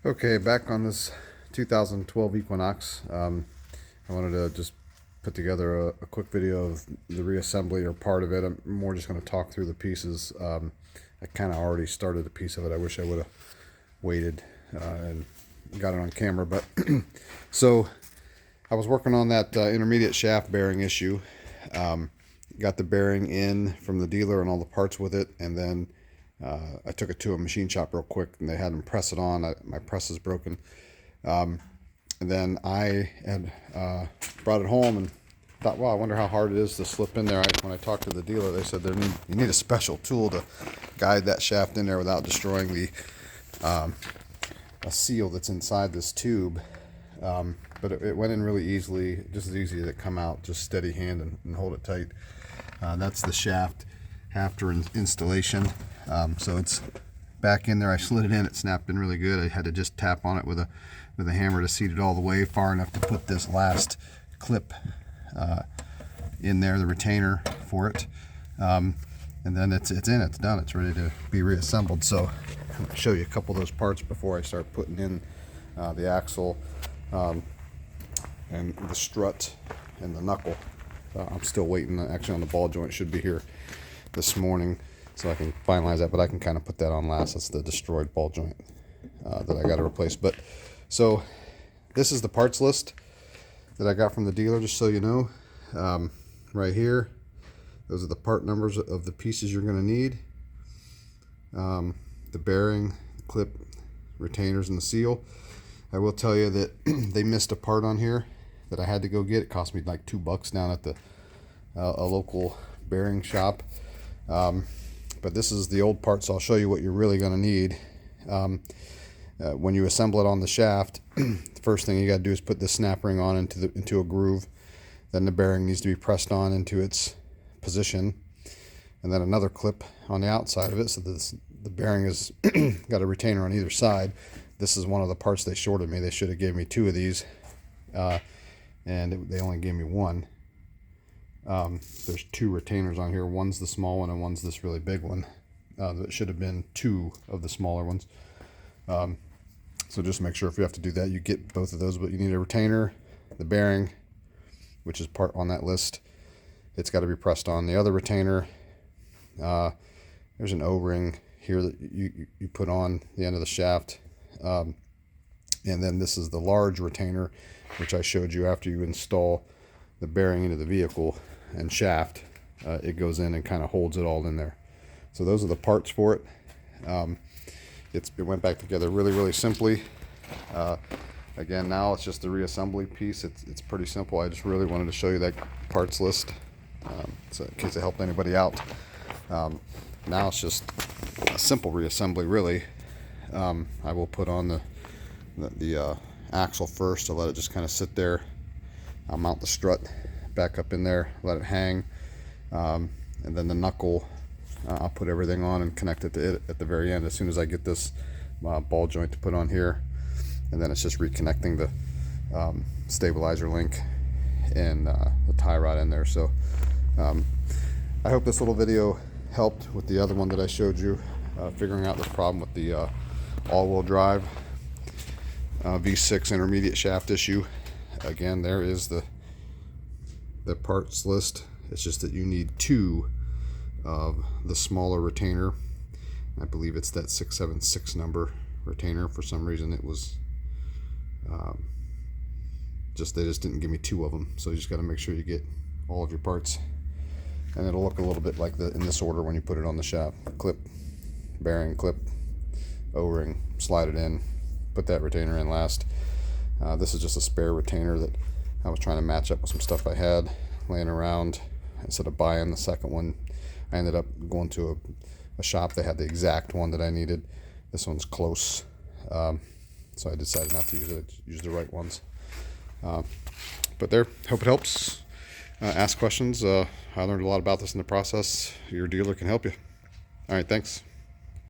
Okay, back on this 2012 Equinox. I wanted to just put together a quick video of the reassembly or part of it. I'm more just going to talk through the pieces. I kind of already started a piece of it. I wish I would have waited and got it on camera. But so I was working on that intermediate shaft bearing issue. Got the bearing in from the dealer and all the parts with it, and then I took it to a machine shop real quick, and they had them press it on. My press is broken. And then I had brought it home and thought, well, I wonder how hard it is to slip in there. When I talked to the dealer, they said you need a special tool to guide that shaft in there without destroying the a seal that's inside this tube. But it went in really easily, just as easy to come out, just steady hand and hold it tight. That's the shaft after installation. So it's back in there. I slid it in, it snapped in really good. I had to just tap on it with a hammer to seat it all the way far enough to put this last clip in there, the retainer for it. And then it's in, it's done, it's ready to be reassembled. So I'm going to show you a couple of those parts before I start putting in the axle and the strut and the knuckle. I'm still waiting actually on the ball joint. Should be here this morning so I can finalize that, but I can kind of put that on last. That's the destroyed ball joint that I got to replace. But so this is the parts list that I got from the dealer, just so you know. Right here, those are the part numbers of the pieces you're going to need. The bearing, clip, retainers, and the seal. I will tell you that they missed a part on here that I had to go get. It cost me like $2 down at the a local bearing shop. But this is the old part, so I'll show you what you're really going to need. When you assemble it on the shaft, the first thing you got to do is put the snap ring on into a groove. Then the bearing needs to be pressed on into its position, and then another clip on the outside of it, so the bearing has got a retainer on either side. This is one of the parts they shorted me. They should have gave me 2 of these, and they only gave me 1. There's 2 retainers on here. One's the small one and one's this really big one. That should have been 2 of the smaller ones. So just make sure if you have to do that, you get both of those. But you need a retainer, the bearing, which is part on that list. It's got to be pressed on. The other retainer, there's an O-ring here that you put on the end of the shaft. And then this is the large retainer, which I showed you after you install the bearing into the vehicle and shaft. It goes in and kind of holds it all in there. So those are the parts for it. It went back together really simply. Again, now it's just the reassembly piece. It's pretty simple. I just really wanted to show you that parts list, so in case it helped anybody out. Now it's just a simple reassembly, really. I will put on the axle first to let it just kind of sit there. I'll mount the strut back up in there, let it hang, and then the knuckle, I'll put everything on and connect it to it at the very end as soon as I get this ball joint to put on here. And then it's just reconnecting the stabilizer link and the tie rod in there. So I hope this little video helped with the other one that I showed you, figuring out this problem with the all-wheel drive V6 intermediate shaft issue. Again, there is the parts list. It's just that you need 2 of the smaller retainer. I believe it's that 676 number retainer. For some reason it was they just didn't give me 2 of them, so you just got to make sure you get all of your parts, and it'll look a little bit like in this order when you put it on the shaft. Clip, bearing, clip, O-ring, slide it in, put that retainer in last. This is just a spare retainer that I was trying to match up with some stuff I had laying around. Instead of buying the second one, I ended up going to a shop that had the exact one that I needed. This one's close, so I decided not to use it, use the right ones. But there, hope it helps. Ask questions. I learned a lot about this in the process. Your dealer can help you. All right, thanks.